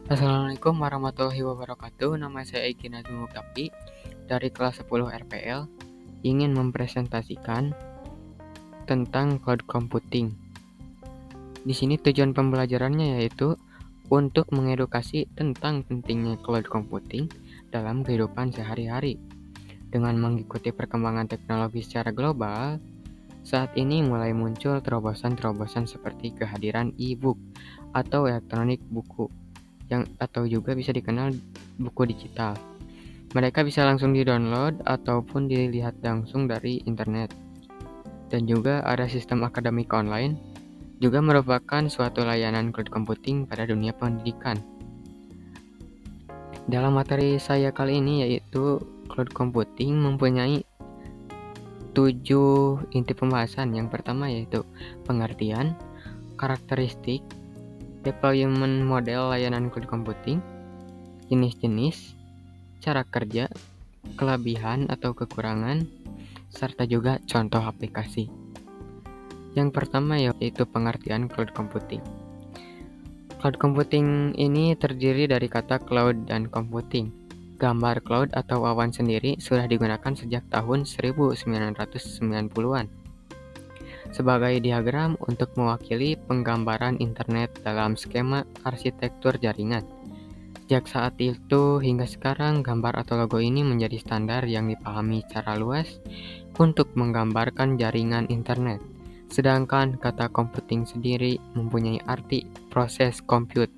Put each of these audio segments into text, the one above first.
Assalamualaikum warahmatullahi wabarakatuh. Nama saya Egi Nazmi Muktafi dari kelas 10 RPL, ingin mempresentasikan tentang cloud computing. Di sini tujuan pembelajarannya yaitu untuk mengedukasi tentang pentingnya cloud computing dalam kehidupan sehari-hari. Dengan mengikuti perkembangan teknologi secara global, saat ini mulai muncul terobosan-terobosan seperti kehadiran e-book atau elektronik buku atau juga bisa dikenal buku digital. Mereka bisa langsung di-download ataupun dilihat langsung dari internet. Dan juga ada sistem akademik online, juga merupakan suatu layanan cloud computing pada dunia pendidikan. Dalam materi saya kali ini yaitu cloud computing mempunyai 7 inti pembahasan. Yang pertama yaitu pengertian, karakteristik, deployment model layanan cloud computing, jenis-jenis, cara kerja, kelebihan atau kekurangan, serta juga contoh aplikasi. Yang pertama yaitu pengertian cloud computing. Cloud computing ini terdiri dari kata cloud dan computing. Gambar cloud atau awan sendiri sudah digunakan sejak tahun 1990-an sebagai diagram untuk mewakili penggambaran internet dalam skema arsitektur jaringan. Sejak saat itu hingga sekarang, gambar atau logo ini menjadi standar yang dipahami secara luas untuk menggambarkan jaringan internet. Sedangkan kata computing sendiri mempunyai arti proses compute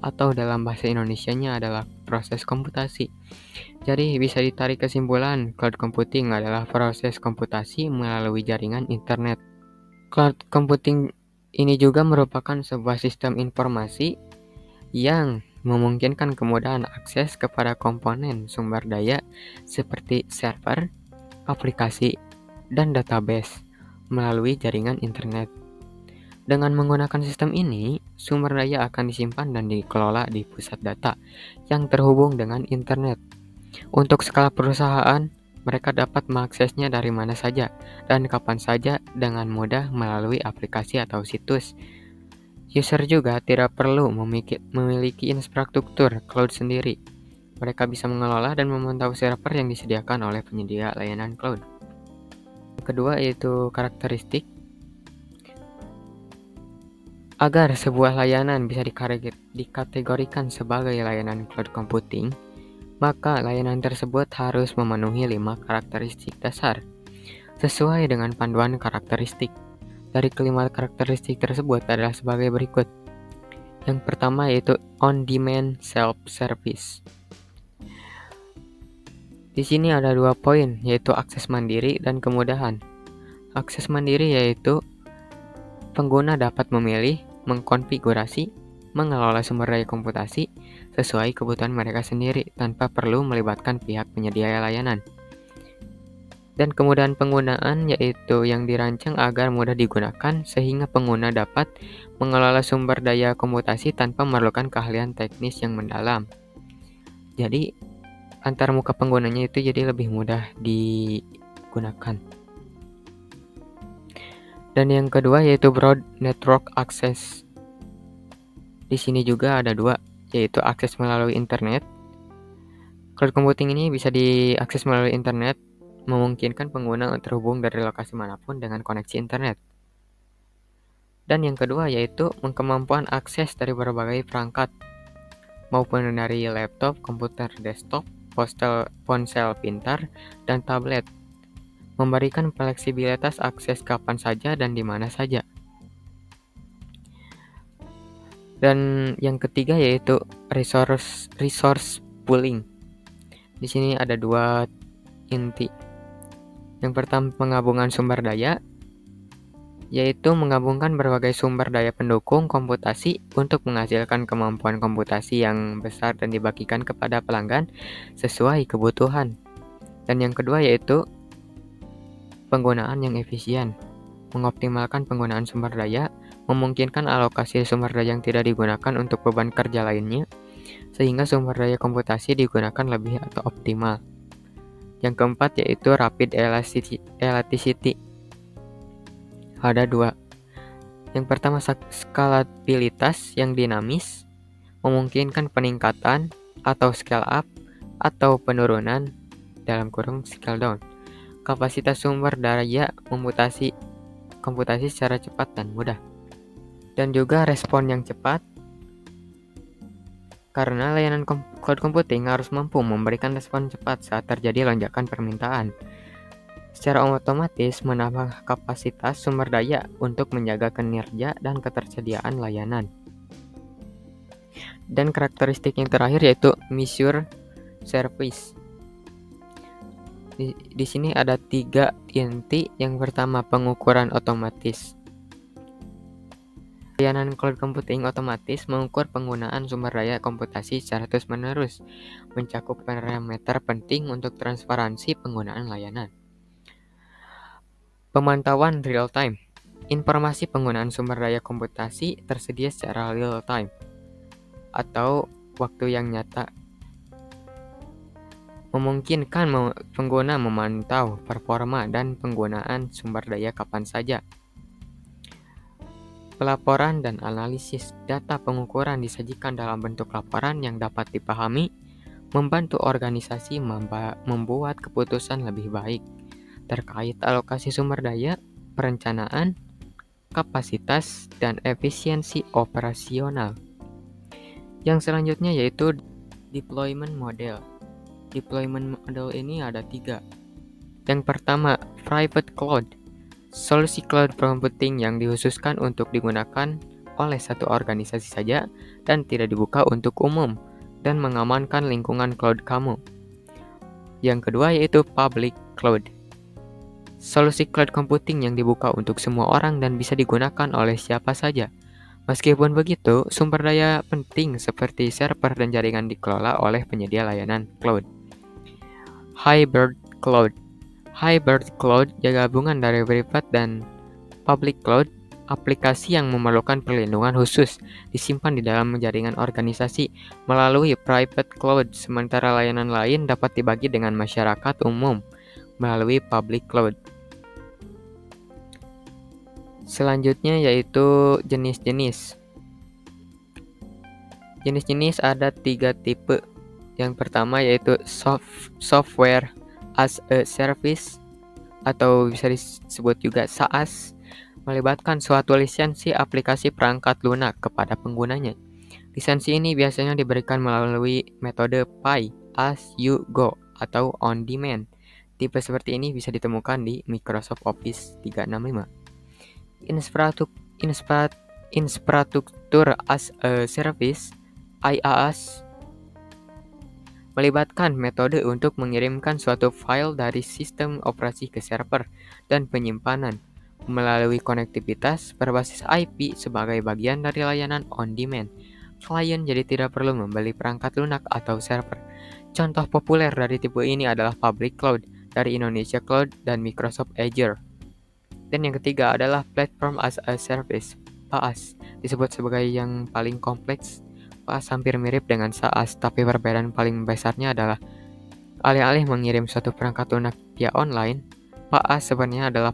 atau dalam bahasa Indonesianya adalah proses komputasi. Jadi bisa ditarik kesimpulan, cloud computing adalah proses komputasi melalui jaringan internet. Cloud computing ini juga merupakan sebuah sistem informasi yang memungkinkan kemudahan akses kepada komponen sumber daya seperti server, aplikasi, dan database melalui jaringan internet. Dengan menggunakan sistem ini, sumber daya akan disimpan dan dikelola di pusat data yang terhubung dengan internet. Untuk skala perusahaan, mereka dapat mengaksesnya dari mana saja dan kapan saja dengan mudah melalui aplikasi atau situs. User juga tidak perlu memiliki infrastruktur cloud sendiri. Mereka bisa mengelola dan memantau server yang disediakan oleh penyedia layanan cloud. Kedua yaitu karakteristik. Agar sebuah layanan bisa dikategorikan sebagai layanan cloud computing, maka layanan tersebut harus memenuhi 5 karakteristik dasar sesuai dengan panduan karakteristik. Dari kelima karakteristik tersebut adalah sebagai berikut. Yang pertama yaitu on-demand self-service. Di sini ada 2 poin, yaitu akses mandiri dan kemudahan. Akses mandiri yaitu pengguna dapat memilih, mengkonfigurasi, mengelola sumber daya komputasi sesuai kebutuhan mereka sendiri tanpa perlu melibatkan pihak penyedia layanan. Dan kemudahan penggunaan yaitu yang dirancang agar mudah digunakan sehingga pengguna dapat mengelola sumber daya komputasi tanpa memerlukan keahlian teknis yang mendalam. Jadi antar muka penggunanya itu jadi lebih mudah digunakan. Dan yang kedua yaitu broad network access. Di sini juga ada 2, yaitu akses melalui internet. Cloud computing ini bisa diakses melalui internet, memungkinkan pengguna terhubung dari lokasi manapun dengan koneksi internet. Dan yang kedua yaitu kemampuan akses dari berbagai perangkat, maupun dari laptop, komputer desktop, ponsel pintar, dan tablet, memberikan fleksibilitas akses kapan saja dan di mana saja. Dan yang ketiga yaitu resource pooling. Di sini ada 2 inti. Yang pertama penggabungan sumber daya, yaitu menggabungkan berbagai sumber daya pendukung komputasi untuk menghasilkan kemampuan komputasi yang besar dan dibagikan kepada pelanggan sesuai kebutuhan. Dan yang kedua yaitu penggunaan yang efisien, mengoptimalkan penggunaan sumber daya, memungkinkan alokasi sumber daya yang tidak digunakan untuk beban kerja lainnya, sehingga sumber daya komputasi digunakan lebih atau optimal. Yang keempat yaitu rapid elasticity. Ada 2. Yang pertama skalabilitas yang dinamis, memungkinkan peningkatan atau scale up atau penurunan (scale down) kapasitas sumber daya komputasi secara cepat dan mudah. Dan juga respon yang cepat, karena layanan cloud computing harus mampu memberikan respon cepat saat terjadi lonjakan permintaan. Secara otomatis menambah kapasitas sumber daya untuk menjaga kinerja dan ketersediaan layanan. Dan karakteristik yang terakhir yaitu measure service. Di sini ada 3 inti. Yang pertama, pengukuran otomatis. Layanan cloud computing otomatis mengukur penggunaan sumber daya komputasi secara terus-menerus, mencakup parameter penting untuk transparansi penggunaan layanan. Pemantauan real time. Informasi penggunaan sumber daya komputasi tersedia secara real time atau waktu yang nyata, memungkinkan pengguna memantau performa dan penggunaan sumber daya kapan saja. Pelaporan dan analisis. Data pengukuran disajikan dalam bentuk laporan yang dapat dipahami, membantu organisasi membuat keputusan lebih baik terkait alokasi sumber daya, perencanaan, kapasitas, dan efisiensi operasional. Yang selanjutnya yaitu deployment model. Deployment model ini ada 3. Yang pertama, private cloud. Solusi cloud computing yang dikhususkan untuk digunakan oleh satu organisasi saja dan tidak dibuka untuk umum dan mengamankan lingkungan cloud kamu. Yang kedua yaitu public cloud. Solusi cloud computing yang dibuka untuk semua orang dan bisa digunakan oleh siapa saja. Meskipun begitu, sumber daya penting seperti server dan jaringan dikelola oleh penyedia layanan cloud. Hybrid cloud. Hybrid cloud gabungan dari private dan public cloud. Aplikasi yang memerlukan perlindungan khusus disimpan di dalam jaringan organisasi melalui private cloud, sementara layanan lain dapat dibagi dengan masyarakat umum melalui public cloud. Selanjutnya yaitu jenis-jenis. Jenis-jenis ada 3 tipe. Yang pertama yaitu software as a service atau bisa disebut juga SaaS, melibatkan suatu lisensi aplikasi perangkat lunak kepada penggunanya. Lisensi ini biasanya diberikan melalui metode pay as you go atau on demand. Tipe seperti ini bisa ditemukan di Microsoft Office 365. Infrastruktur as a service IaaS melibatkan metode untuk mengirimkan suatu file dari sistem operasi ke server dan penyimpanan melalui konektivitas berbasis IP sebagai bagian dari layanan on-demand. Klien jadi tidak perlu membeli perangkat lunak atau server. Contoh populer dari tipe ini adalah Public Cloud dari Indonesia Cloud dan Microsoft Azure. Dan yang ketiga adalah Platform as a Service, PaaS, disebut sebagai yang paling kompleks. PaaS hampir mirip dengan SaaS, tapi perbedaan paling besarnya adalah alih-alih mengirim suatu perangkat lunak via online, PaaS sebenarnya adalah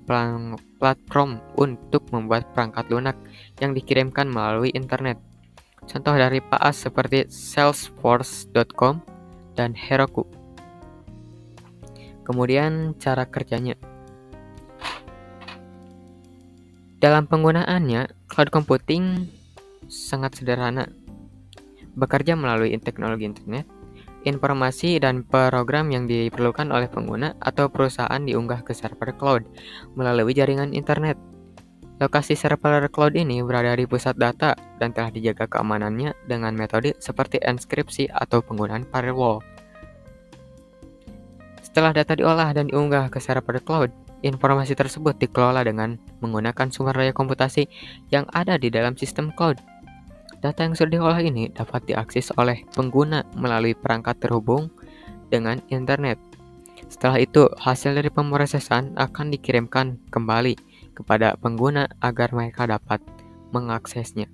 platform untuk membuat perangkat lunak yang dikirimkan melalui internet. Contoh dari PaaS seperti Salesforce.com dan Heroku. Kemudian cara kerjanya. Dalam penggunaannya, cloud computing sangat sederhana. Bekerja melalui teknologi internet, informasi dan program yang diperlukan oleh pengguna atau perusahaan diunggah ke server cloud melalui jaringan internet. Lokasi server cloud ini berada di pusat data dan telah dijaga keamanannya dengan metode seperti enkripsi atau penggunaan firewall. Setelah data diolah dan diunggah ke server cloud, informasi tersebut dikelola dengan menggunakan sumber daya komputasi yang ada di dalam sistem cloud. Data yang sudah diolah ini dapat diakses oleh pengguna melalui perangkat terhubung dengan internet. Setelah itu, hasil dari pemrosesan akan dikirimkan kembali kepada pengguna agar mereka dapat mengaksesnya.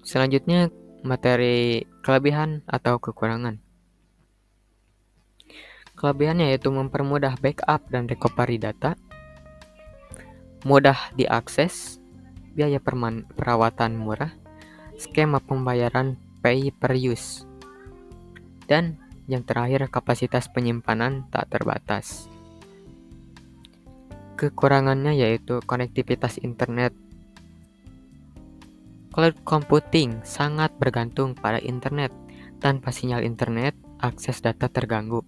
Selanjutnya, materi kelebihan atau kekurangan. Kelebihannya yaitu mempermudah backup dan recovery data, mudah diakses, biaya perawatan murah, skema pembayaran pay per use, dan yang terakhir kapasitas penyimpanan tak terbatas. Kekurangannya yaitu konektivitas internet. Cloud computing sangat bergantung pada internet. Tanpa sinyal internet, akses data terganggu.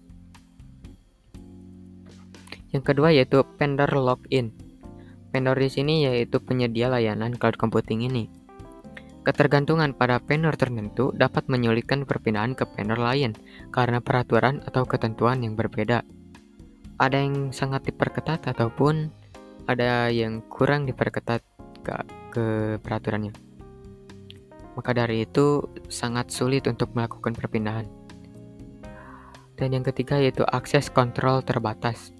Yang kedua yaitu vendor lock-in. Vendor di sini yaitu penyedia layanan cloud computing ini. Ketergantungan pada vendor tertentu dapat menyulitkan perpindahan ke vendor lain karena peraturan atau ketentuan yang berbeda. Ada yang sangat diperketat ataupun ada yang kurang diperketat ke peraturannya. Maka dari itu sangat sulit untuk melakukan perpindahan. Dan yang ketiga yaitu akses kontrol terbatas.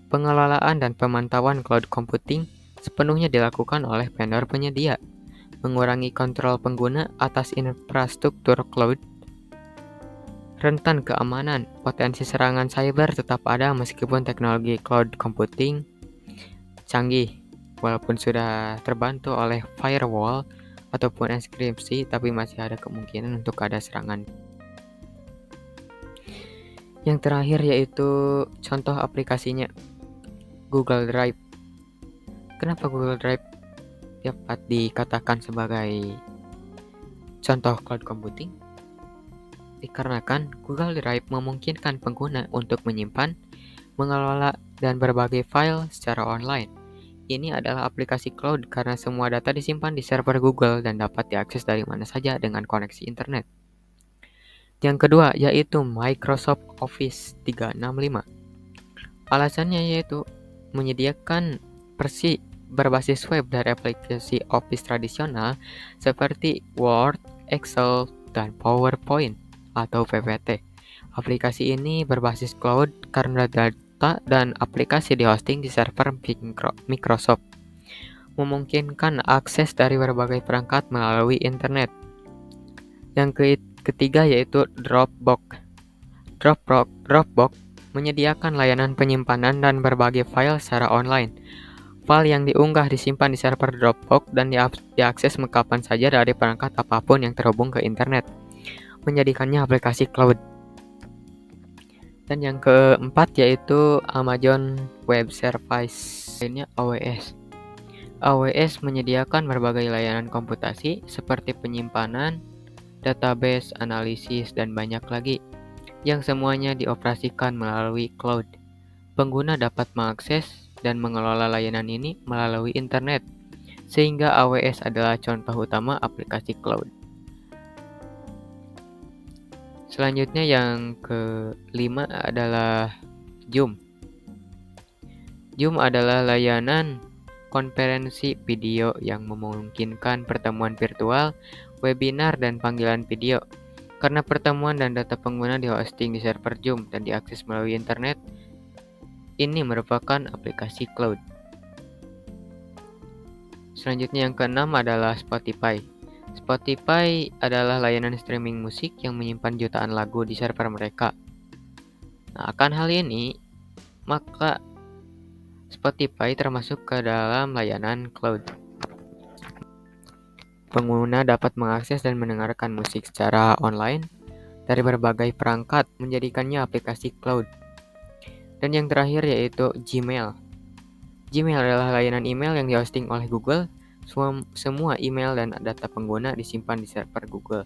Pengelolaan dan pemantauan cloud computing sepenuhnya dilakukan oleh vendor penyedia, mengurangi kontrol pengguna atas infrastruktur cloud. Rentan keamanan, potensi serangan cyber tetap ada meskipun teknologi cloud computing canggih. Walaupun sudah terbantu oleh firewall ataupun enkripsi, tapi masih ada kemungkinan untuk ada serangan. Yang terakhir yaitu contoh aplikasinya, Google Drive. Kenapa Google Drive dapat dikatakan sebagai contoh cloud computing? Dikarenakan Google Drive memungkinkan pengguna untuk menyimpan, mengelola, dan berbagai file secara online. Ini adalah aplikasi cloud karena semua data disimpan di server Google dan dapat diakses dari mana saja dengan koneksi internet. Yang kedua yaitu Microsoft Office 365. Alasannya yaitu menyediakan versi berbasis web dari aplikasi Office tradisional seperti Word, Excel, dan PowerPoint atau PPT. Aplikasi ini berbasis cloud karena data dan aplikasi dihosting di server Microsoft, memungkinkan akses dari berbagai perangkat melalui internet. Yang ketiga yaitu Dropbox. Dropbox menyediakan layanan penyimpanan dan berbagai file secara online. File yang diunggah disimpan di server Dropbox dan diakses kapan saja dari perangkat apapun yang terhubung ke internet, menjadikannya aplikasi cloud. Dan yang keempat yaitu Amazon Web Service, lainnya AWS. AWS menyediakan berbagai layanan komputasi seperti penyimpanan, database, analisis, dan banyak lagi, yang semuanya dioperasikan melalui cloud. Pengguna dapat mengakses dan mengelola layanan ini melalui internet, sehingga AWS adalah contoh utama aplikasi cloud. Selanjutnya yang kelima adalah Zoom. Zoom adalah layanan konferensi video yang memungkinkan pertemuan virtual, webinar, dan panggilan video. Karena pertemuan dan data pengguna dihosting di server Zoom dan diakses melalui internet, ini merupakan aplikasi cloud. Selanjutnya yang keenam adalah Spotify. Spotify adalah layanan streaming musik yang menyimpan jutaan lagu di server mereka. Nah, akan hal ini, maka Spotify termasuk ke dalam layanan cloud. Pengguna dapat mengakses dan mendengarkan musik secara online dari berbagai perangkat, menjadikannya aplikasi cloud. Dan yang terakhir yaitu Gmail. Gmail adalah layanan email yang dihosting oleh Google. Semua email dan data pengguna disimpan di server Google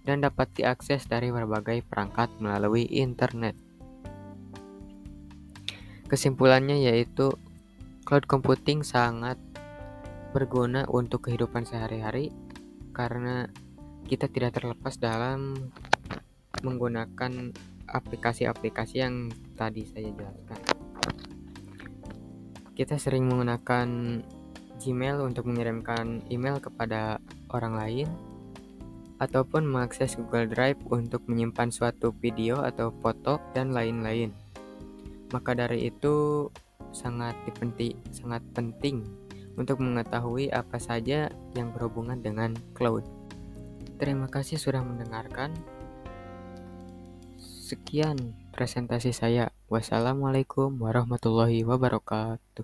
dan dapat diakses dari berbagai perangkat melalui internet. Kesimpulannya yaitu cloud computing sangat berguna untuk kehidupan sehari-hari karena kita tidak terlepas dalam menggunakan aplikasi-aplikasi yang tadi saya jelaskan. Kita sering menggunakan Gmail untuk mengirimkan email kepada orang lain ataupun mengakses Google Drive untuk menyimpan suatu video atau foto dan lain-lain. Maka dari itu sangat penting untuk mengetahui apa saja yang berhubungan dengan cloud. Terima kasih sudah mendengarkan. Sekian presentasi saya. Wassalamualaikum warahmatullahi wabarakatuh.